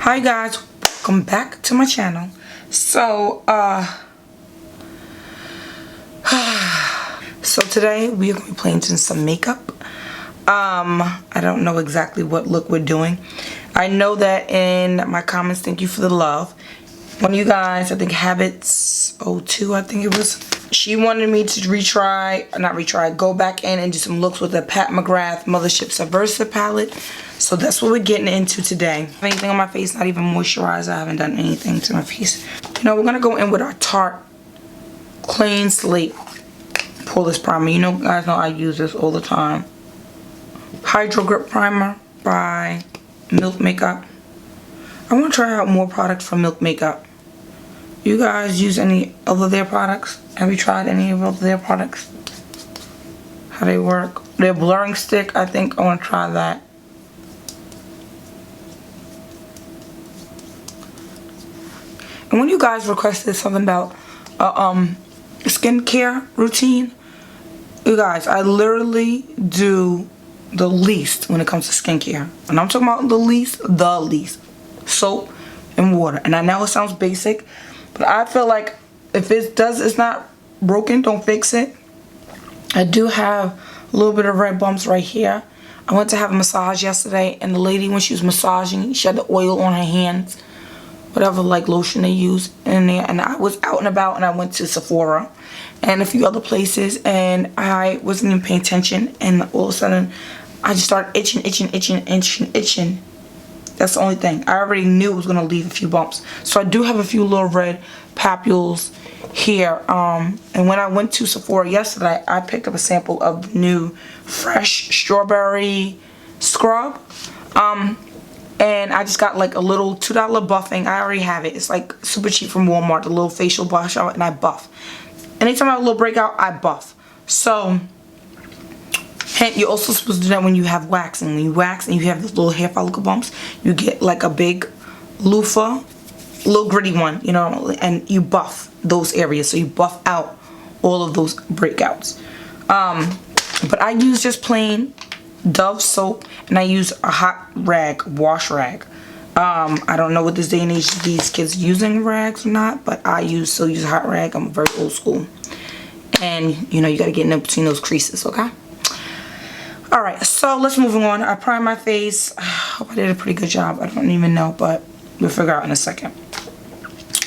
Hi guys, welcome back to my channel. So today we are going to be playing some makeup. I don't know exactly what look we're doing. I know that in my comments, thank you for the love. One of you guys, I think Habits02, I think it was, she wanted me to go back in and do some looks with the Pat McGrath Mothership Subversive palette. So that's what we're getting into today. Anything on my face, not even moisturizer. I haven't done anything to my face. You know, we're going to go in with our Tarte Clean Slate Poreless Primer. You know, guys know I use this all the time. Hydra Grip Primer by Milk Makeup. I want to try out more products from Milk Makeup. You guys use any of their products? Have you tried any of their products? How they work? Their blurring stick, I think I want to try that. And when you guys requested something about skincare routine, you guys, I literally do the least when it comes to skincare. And I'm talking about the least. Soap and water. And I know it sounds basic, but I feel like if it's not broken, don't fix it. I do have a little bit of red bumps right here. I went to have a massage yesterday, and the lady, when she was massaging, she had the oil on her hands, whatever like lotion they use in there. And I was out and about, and I went to Sephora and a few other places, and I wasn't even paying attention, and all of a sudden I just started itching. That's the only thing. I already knew it was going to leave a few bumps. So I do have a few little red papules here. And when I went to Sephora yesterday, I picked up a sample of the new Fresh Strawberry Scrub. And I just got like a little $2 buffing. I already have it. It's like super cheap from Walmart. The little facial brush out, and I buff. Anytime I have a little breakout, I buff. So, and you're also supposed to do that when you have waxing. When you wax and you have those little hair follicle bumps, you get like a big loofah, little gritty one, you know, and you buff those areas. So you buff out all of those breakouts. But I use just plain Dove soap, and I use a hot rag, wash rag. I don't know what this day and age these kids using rags or not, but I still use a hot rag. I'm very old school. And, you know, you got to get in between those creases, okay? Alright, so let's move on. I primed my face. I hope I did a pretty good job. I don't even know, but we'll figure out in a second.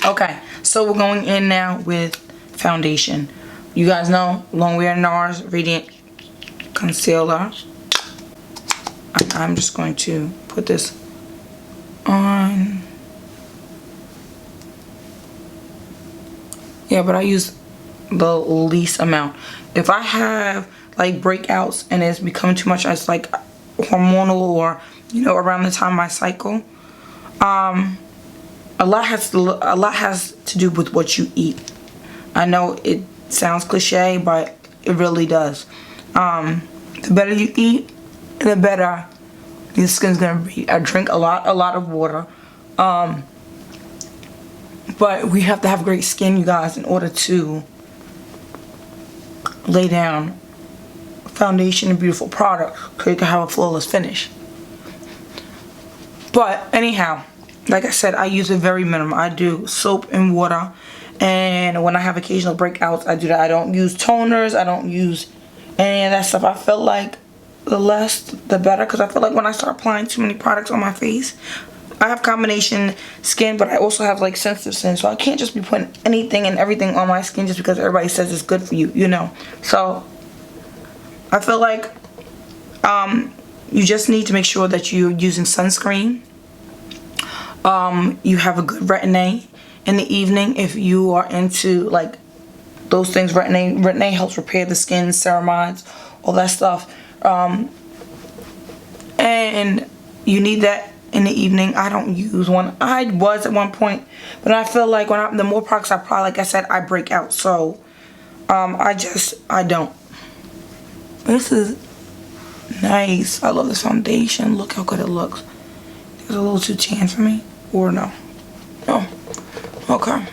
Okay, so we're going in now with foundation. You guys know, Longwear NARS Radiant Concealer. I'm just going to put this on. Yeah, but I use the least amount. If I have like breakouts and it's becoming too much, it's like hormonal, or you know, around the time of my cycle, a lot has to do with what you eat. I know it sounds cliche, but it really does. The better you eat, the better your skin's gonna be. I drink a lot of water, but we have to have great skin, you guys, in order to lay down foundation and beautiful products, so you can have a flawless finish. But anyhow, like I said, I use it very minimum. I do soap and water, and when I have occasional breakouts, I do that. I don't use toners. I don't use any of that stuff. I feel like the less the better, because I feel like when I start applying too many products on my face, I have combination skin, but I also have like sensitive skin, so I can't just be putting anything and everything on my skin just because everybody says it's good for you, you know. So I feel like you just need to make sure that you're using sunscreen. You have a good retin-A in the evening if you are into like those things. Retin-A helps repair the skin, ceramides, all that stuff. And you need that in the evening. I don't use one. I was at one point, but I feel like the more products I apply, like I said, I break out. So I don't. This is nice. I love this foundation. Look how good it looks. It's a little too tan for me, or no? No. Okay.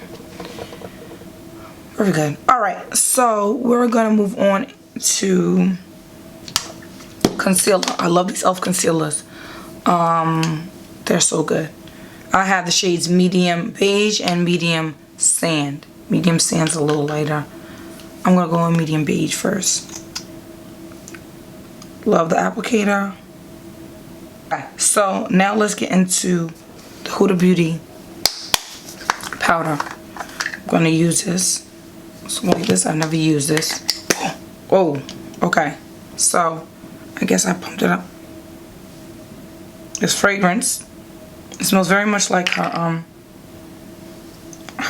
Very good. All right. So we're gonna move on to concealer. I love these e.l.f. concealers. They're so good. I have the shades medium beige and medium sand. Medium sand's a little lighter. I'm gonna go in medium beige first. Love the applicator. Okay, so now let's get into the Huda Beauty powder. I'm gonna use this. So like this, I've never used this. Oh, okay. So I guess I pumped it up. It's fragrance. It smells very much like her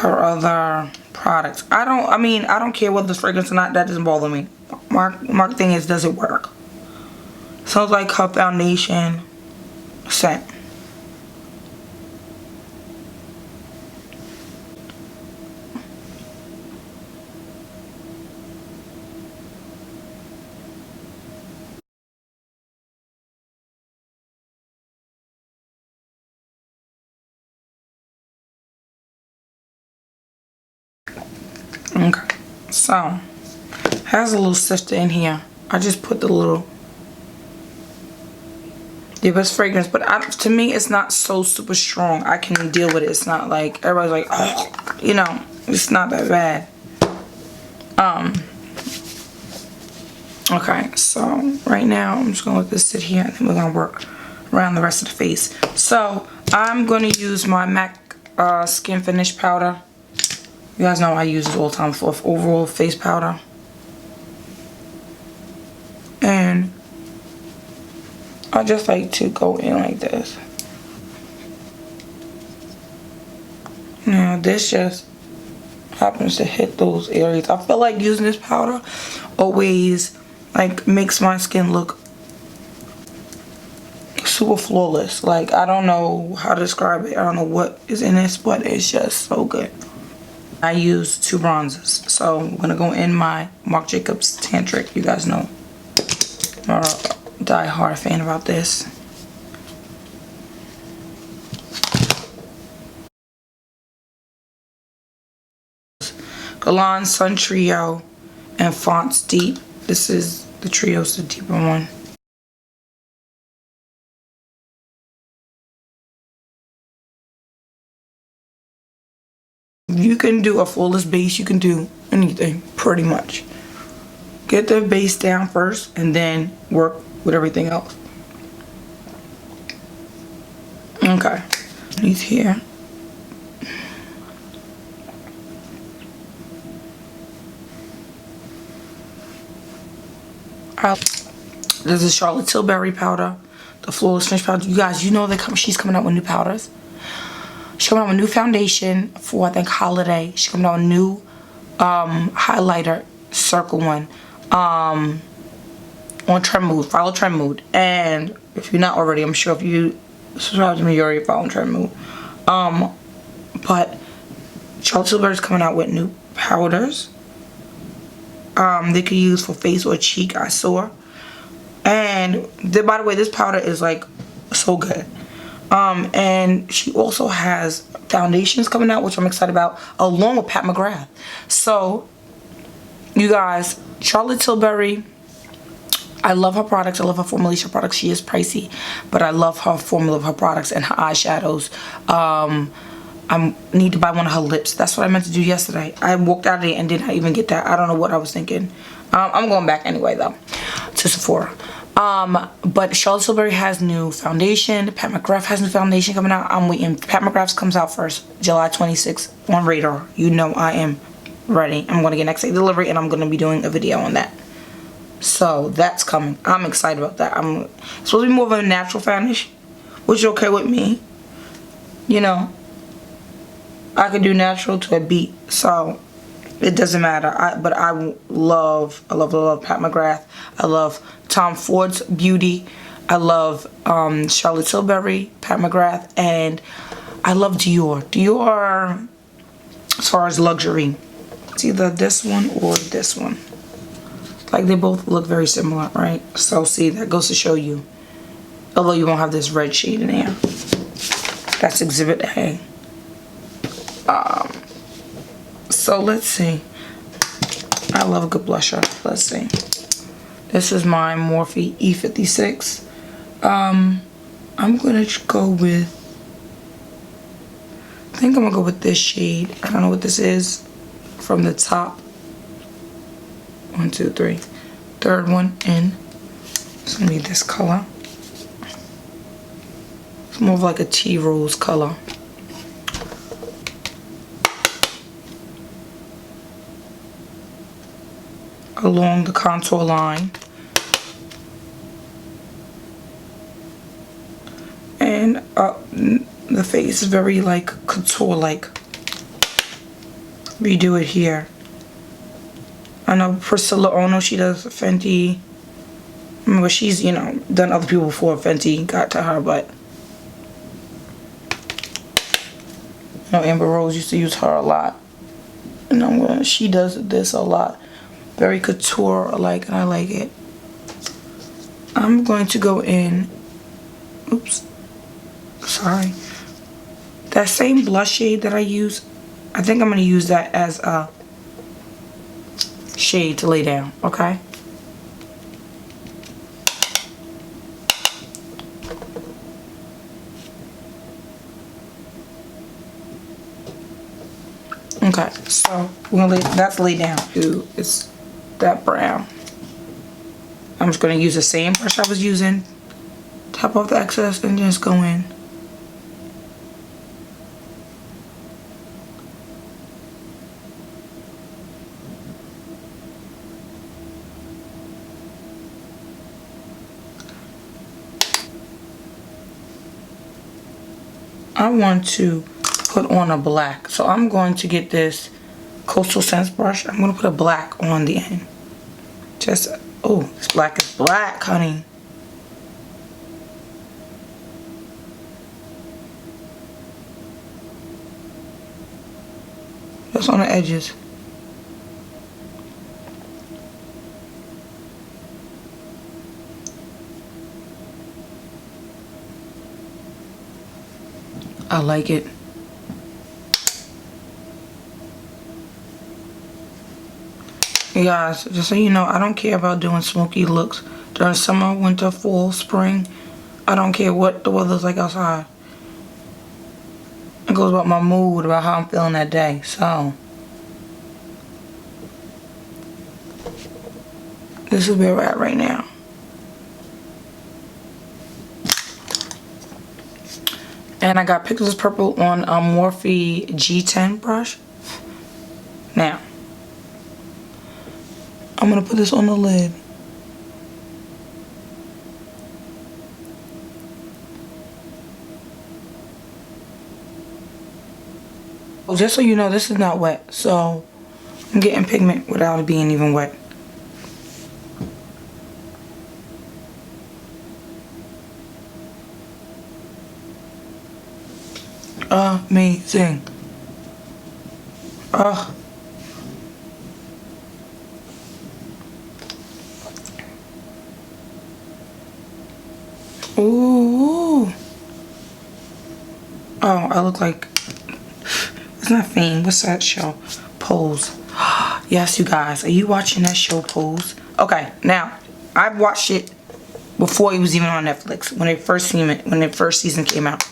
other products. I don't care whether it's fragrance or not. That doesn't bother me. My thing is, does it work? Smells like her foundation scent. Okay, so has a little sifter in here. I just put the little, yeah, but it's fragrance, but to me it's not so super strong. I can deal with it. It's not like everybody's like, oh, you know, it's not that bad. Okay, so right now I'm just gonna let this sit here and then we're gonna work around the rest of the face. So I'm gonna use my MAC Skin Finish powder. You guys know I use this all the time for overall face powder. And I just like to go in like this. Now this just happens to hit those areas. I feel like using this powder always like makes my skin look super flawless. Like, I don't know how to describe it. I don't know what is in this, but it's just so good. I use 2 bronzers, so I'm gonna go in my Marc Jacobs Tantric. You guys know I'm a die-hard fan about this. Galan Sun Trio and Fonts Deep. This is the trio's the deeper one. You can do a flawless base. You can do anything pretty much. Get the base down first and then work with everything else. Okay, underneath here. This is Charlotte Tilbury powder, the flawless finish powder. You guys, you know that she's coming out with new powders. She's coming out with a new foundation for, I think, holiday. She's coming out with a new highlighter, circle one, on Trend Mood. Follow Trend Mood. And if you're not already, I'm sure if you subscribe to me, you're already following Trend Mood. But Charlotte Tilbury's coming out with new powders. They could use for face or cheek, I saw. And by the way, this powder is like so good. And she also has foundations coming out, which I'm excited about, along with Pat McGrath. So, you guys, Charlotte Tilbury, I love her products. I love her formulation products. She is pricey, but I love her formula of her products and her eyeshadows. I need to buy one of her lips. That's what I meant to do yesterday. I walked out of there and did not even get that. I don't know what I was thinking. I'm going back anyway, though, to Sephora. But Charlotte Tilbury has new foundation. Pat McGrath has new foundation coming out. I'm waiting. Pat McGrath's comes out first, July 26th on Radar. You know I am ready. I'm going to get next day delivery and I'm going to be doing a video on that. So that's coming. I'm excited about that. It's supposed to be more of a natural finish, which is okay with me. You know, I could do natural to a beat, so it doesn't matter. But I love Pat McGrath. I love Tom Ford's Beauty. I love Charlotte Tilbury, Pat McGrath, and I love DIOR. DIOR, as far as luxury, it's either this one or this one. Like, they both look very similar, right? So see, that goes to show you. Although you won't have this red shade in here. That's Exhibit A. So let's see. I love a good blusher. Let's see. This is my Morphe E56. I'm gonna go with I think I'm gonna go with this shade. I don't know what this is from the top. 1, 2, 3. Third one in. It's gonna be this color. It's more of like a tea rose color. Along the contour line. And the face is very like couture like. Redo it here. I know Priscilla Ono, she does Fenty. Remember, she's, you know, done other people before Fenty got to her, but you know, Amber Rose used to use her a lot. And she does this a lot. Very couture like, and I like it. I'm going to go in, oops, sorry. That same blush shade that I use, I think I'm going to use that as a shade to lay down, okay? Okay, so we're gonna that's lay down. Ooh, it's that brown. I'm just gonna use the same brush I was using, tap off the excess, and just go in. I want to put on a black, so I'm going to get this Coastal Scents brush. I'm going to put a black on the end. Just, oh, this black is black, honey. Just on the edges. I like it. You guys, just so you know, I don't care about doing smoky looks during summer, winter, fall, spring. I don't care what the weather's like outside. It goes about my mood, about how I'm feeling that day. So this is where we're at right now. And I got Pixels Purple on a Morphe G10 brush. Now, I'm going to put this on the lid. Well, just so you know, this is not wet. So, I'm getting pigment without it being even wet. Amazing. Ooh. Oh, I look like, it's not Fame. What's that show? Pose. Yes, you guys. Are you watching that show, Pose? Okay, now, I've watched it before it was even on Netflix, when the first season came out.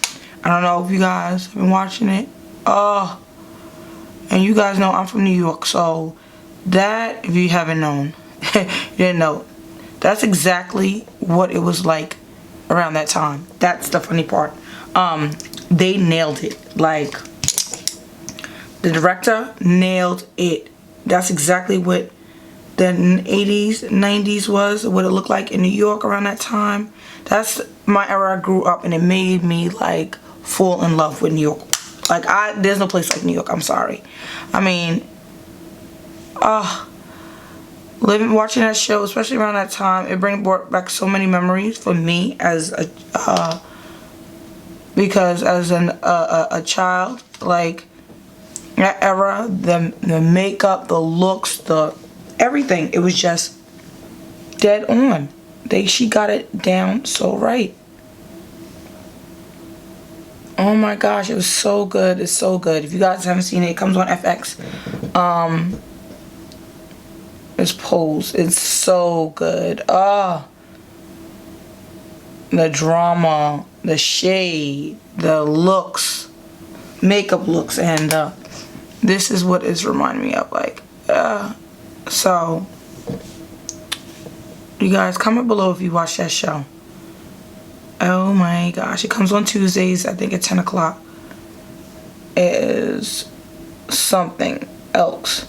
I don't know if you guys have been watching it. And you guys know I'm from New York, so that, if you haven't known, you didn't know, that's exactly what it was like around that time. That's the funny part. They nailed it. Like, the director nailed it. That's exactly what the 80s, 90s was, what it looked like in New York around that time. That's my era. I grew up, and it made me like fall in love with New York. Like, there's no place like New York. I'm sorry. I mean, watching that show, especially around that time, it brought back so many memories for me as a because as a child, like that era, the makeup, the looks, the everything, it was just dead on. She got it down so right. Oh my gosh, it was so good. It's so good. If you guys haven't seen it, it comes on FX. It's Pose. It's so good. The drama, the shade, the looks, makeup looks, and this is what it's reminding me of. Like, so you guys comment below if you watch that show. Oh my gosh, it comes on Tuesdays, I think at 10 o'clock. It is something else.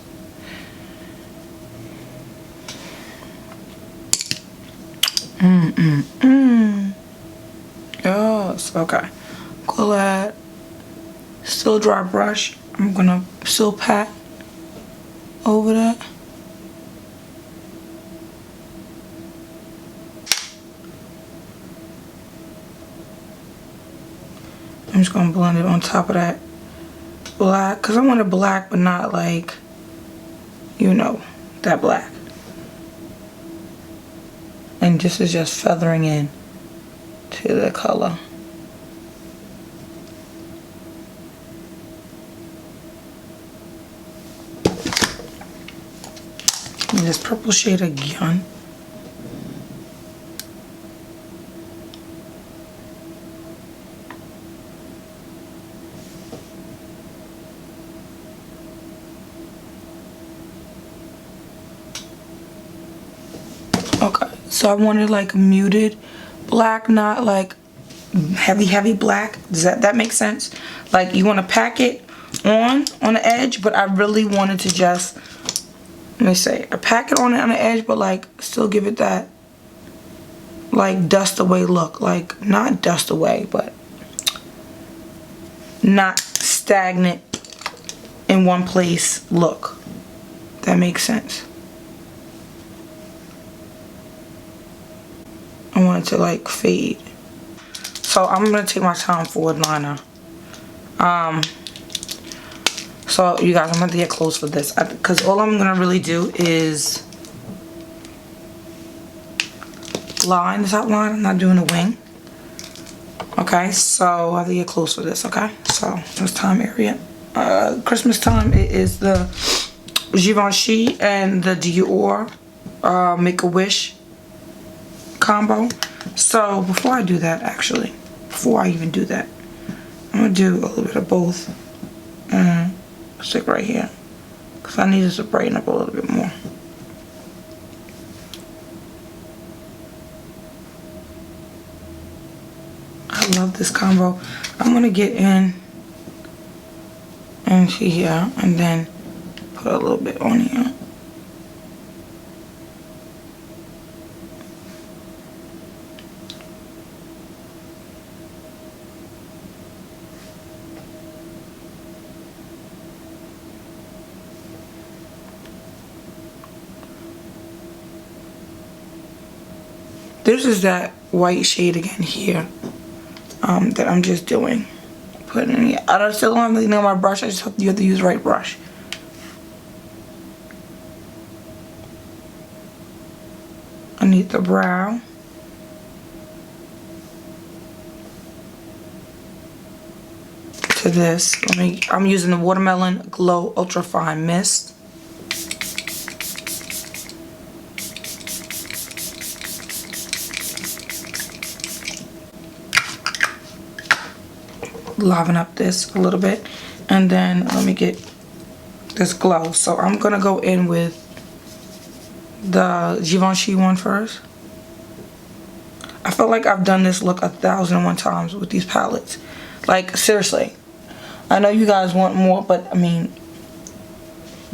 Yes, okay. Glad. Still dry brush. I'm gonna still pat over that. I'm just gonna blend it on top of that black, because I want it black but not like, you know, that black. And this is just feathering in to the color. And this purple shade again. Okay, so I wanted like muted black, not like heavy black. Does that make sense? Like, you want to pack it on the edge, but I really wanted to just, let me say, I pack it on the edge, but like still give it that like dust away look. Like, not dust away, but not stagnant in one place look. That makes sense. I want it to like fade. So I'm gonna take my Tom Ford liner. So you guys, I'm gonna get close for this, because all I'm gonna really do is line this outline. I'm not doing a wing. Okay, so I have to get close for this. Okay, so this time area, Christmas time, it is the Givenchy and the Dior Make-A-Wish combo. So before I do that, actually, before I even do that, I'm gonna do a little bit of both. Stick right here, because I need this to brighten up a little bit more. I love this combo. I'm gonna get in here and then put a little bit on here. This is that white shade again here, that I'm just doing. Putting in here. I still don't have anything on my brush. I just hope you have to use the right brush. Underneath the brow. To this, I'm using the Watermelon Glow Ultrafine Mist. Liven up this a little bit, and then let me get this glow. So I'm gonna go in with the Givenchy one first. I feel like I've done this look 1,001 times with these palettes. Like, seriously, I know you guys want more, but I mean,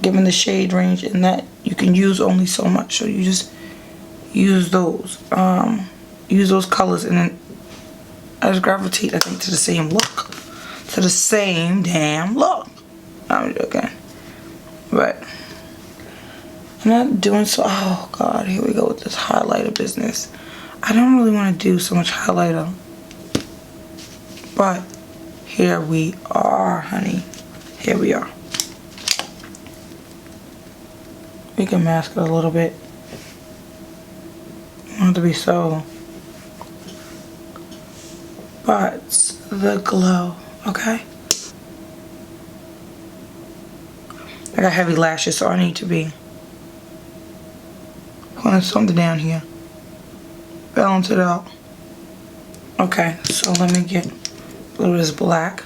given the shade range and that, you can use only so much, so you just use those colors, and then I just gravitate, I think, to the same look. To the same damn look. I'm joking. But I'm not doing so. Oh God, here we go with this highlighter business. I don't really want to do so much highlighter. But here we are, honey. Here we are. We can mask it a little bit. You don't have to be so. But the glow, okay? I got heavy lashes, so I need to be putting something down here. Balance it out. Okay, so let me get a little of this black.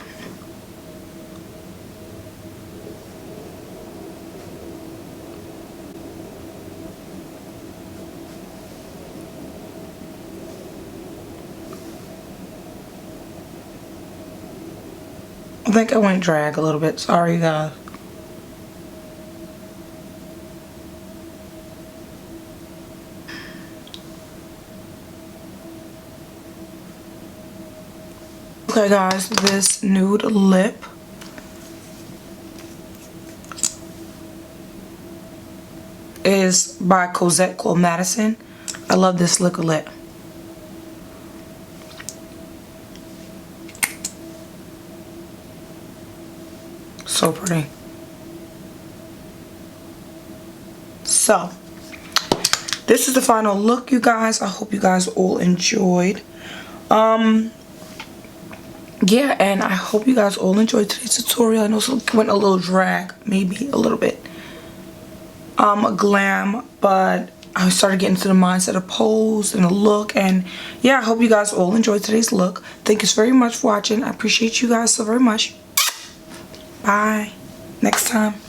I think I went drag a little bit. Sorry, guys. Okay, guys, this nude lip is by COZZETTE called MADISON. I love this liquid lip. So pretty. So, this is the final look, you guys. I hope you guys all enjoyed. Yeah, and I hope you guys all enjoyed today's tutorial. I know it went a little drag, maybe a little bit glam, but I started getting to the mindset of pose and the look. And yeah, I hope you guys all enjoyed today's look. Thank you so very much for watching. I appreciate you guys so very much. Bye. Next time.